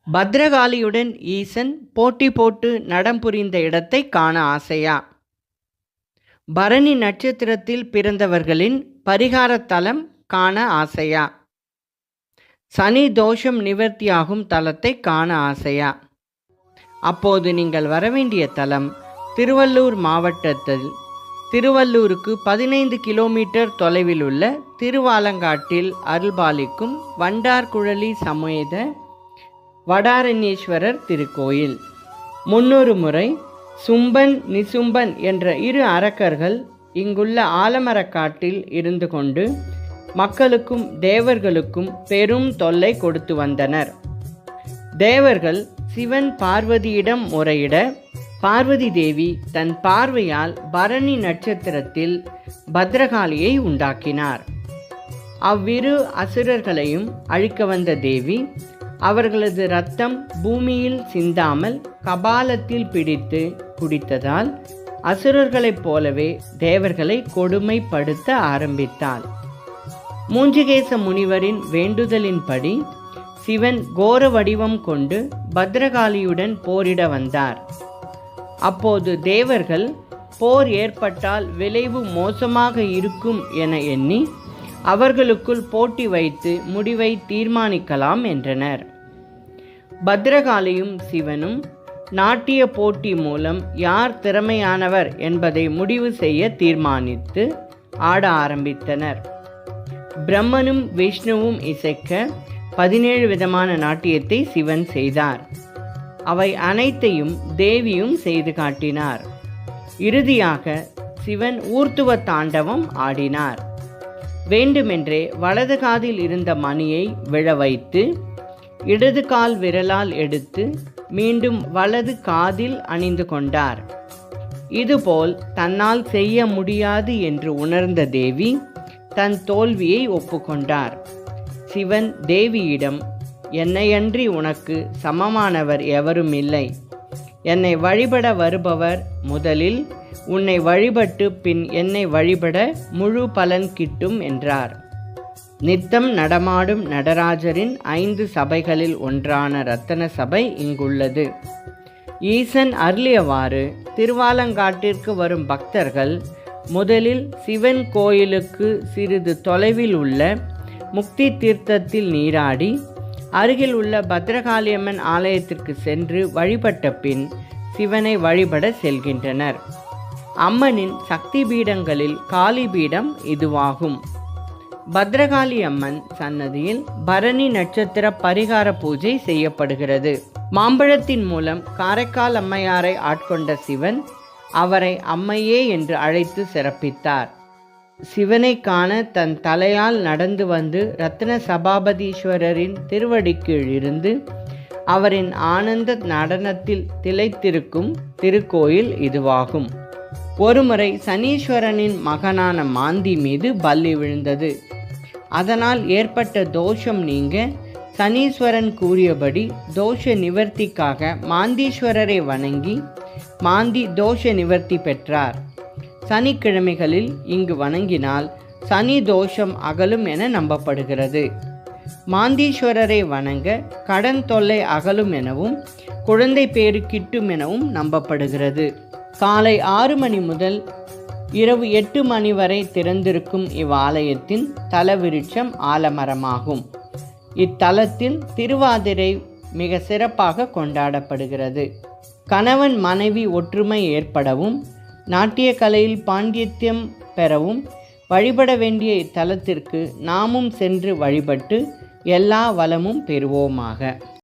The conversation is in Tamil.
பத்ரகாளியுடன் ஈசன் போட்டி போட்டு நடம் புரிந்த இடத்தை காண ஆசையா? பரணி நட்சத்திரத்தில் பிறந்தவர்களின் பரிகாரத் தலம் காண ஆசையா? சனி தோஷம் நிவர்த்தியாகும் தலத்தை காண ஆசையா? அப்போது நீங்கள் வரவேண்டிய தலம் திருவள்ளூர் மாவட்டத்தில் திருவள்ளூருக்கு 15 கிலோமீட்டர் தொலைவில் உள்ள திருவாலங்காட்டில் அருள்பாலிக்கும் வண்டார்குழலி சமேத வடாரண்யேஸ்வரர் திருக்கோயில். 300 முறை சும்பன் நிசும்பன் என்ற 2 அரக்கர்கள் இங்குள்ள ஆலமரக்காட்டில் இருந்து கொண்டு மக்களுக்கும் தேவர்களுக்கும் பெரும் தொல்லை கொடுத்து வந்தனர். தேவர்கள் சிவன் பார்வதியிடம் முறையிட பார்வதி தேவி தன் பார்வையால் பரணி நட்சத்திரத்தில் பத்ரகாளியை உண்டாக்கினார். அவ்விரு அசுரர்களையும் அழிக்க வந்த தேவி அவர்களது இரத்தம் பூமியில் சிந்தாமல் கபாலத்தில் பிடித்து குடித்ததால் அசுரர்களைப் போலவே தேவர்களை கொடுமைப்படுத்த ஆரம்பித்தாள். மூஞ்சிகேச முனிவரின் வேண்டுதலின்படி சிவன் கோர வடிவம் கொண்டு பத்ரகாளியுடன் போரிட வந்தார். அப்போது தேவர்கள் போர் ஏற்பட்டால் விளைவு மோசமாக இருக்கும் என எண்ணி அவர்களுக்குள் போட்டி வைத்து முடிவை தீர்மானிக்கலாம் என்றனர். பத்ரகாளியும் சிவனும் நாட்டிய போட்டி மூலம் யார் திறமையானவர் என்பதை முடிவு செய்ய தீர்மானித்து ஆட ஆரம்பித்தனர். பிரம்மனும் விஷ்ணுவும் இசைக்க 17 விதமான நாட்டியத்தை சிவன் செய்தார். அவை அனைத்தையும் தேவியும் செய்து காட்டினார். இறுதியாக சிவன் ஊர்த்துவ தாண்டவம் ஆடினார். வேண்டுமென்றே வலது காதில் இருந்த மணியை விழ வைத்து இடது கால் விரலால் எடுத்து மீண்டும் வலது காதில் அணிந்து கொண்டார். இதுபோல் தன்னால் செய்ய முடியாது என்று உணர்ந்த தேவி தன் தோல்வியை ஒப்புக்கொண்டார். சிவன் தேவியிடம், என்னையன்றி உனக்கு சமமானவர் எவரும் இல்லை. என்னை வழிபட வருபவர் முதலில் உன்னை வழிபட்டு பின் என்னை வழிபட முழு பலன் கிட்டும் என்றார். நித்தம் நடமாடும் நடராஜரின் 5 சபைகளில் ஒன்றான ரத்தன சபை இங்குள்ளது. ஈசன் அருளியவாறு திருவாலங்காட்டிற்கு வரும் பக்தர்கள் முதலில் சிவன் கோயிலுக்கு சிறிது தொலைவில் உள்ள முக்தி தீர்த்தத்தில் நீராடி அருகில் உள்ள பத்ரகாளியம்மன் ஆலயத்திற்கு சென்று வழிபட்ட பின் சிவனை வழிபட செல்கின்றனர். அம்மனின் சக்தி பீடங்களில் காளி பீடம் இதுவாகும். பத்ரகாளி அம்மன் சன்னதியில் பரணி நட்சத்திர பரிகார பூஜை செய்யப்படுகிறது. மாம்பழத்தின் மூலம் காரைக்கால் அம்மையாரை ஆட்கொண்ட சிவன் அவரை அம்மையே என்று அழைத்து சிறப்பித்தார். சிவனை காண தன் தலையால் நடந்து வந்து ரத்ன சபாபதீஸ்வரரின் திருவடிக்கீழ் இருந்து அவரின் ஆனந்த நடனத்தில் திளைத்திருக்கும் திருக்கோயில் இதுவாகும். ஒருமுறை சனீஸ்வரனின் மகனான மாந்தி மீது பல்லி விழுந்தது. அதனால் ஏற்பட்ட தோஷம் நீங்க சனீஸ்வரன் கூறியபடி தோஷ நிவர்த்திக்காக மாந்தீஸ்வரரை வணங்கி மாந்தி தோஷ நிவர்த்தி பெற்றார். சனிக்கிழமைகளில் இங்கு வணங்கினால் சனி தோஷம் அகலும் என நம்பப்படுகிறது. மாந்தீஸ்வரரை வணங்க கடன் தொல்லை அகலும் எனவும் குழந்தை பேறு கிட்டும் எனவும் நம்பப்படுகிறது. காலை 6 மணி முதல் இரவு 8 மணி வரை திறந்திருக்கும் இவ்வாலயத்தின் தலவிருட்சம் ஆலமரமாகும். இத்தலத்தில் திருவாதிரை மிக சிறப்பாக கொண்டாடப்படுகிறது. கணவன் மனைவி ஒற்றுமை ஏற்படவும் நாட்டிய கலையில் பாண்டித்யம் பெறவும் வழிபட வேண்டிய இத்தலத்திற்கு நாமும் சென்று வழிபட்டு எல்லா வளமும் பெறுவோமாக.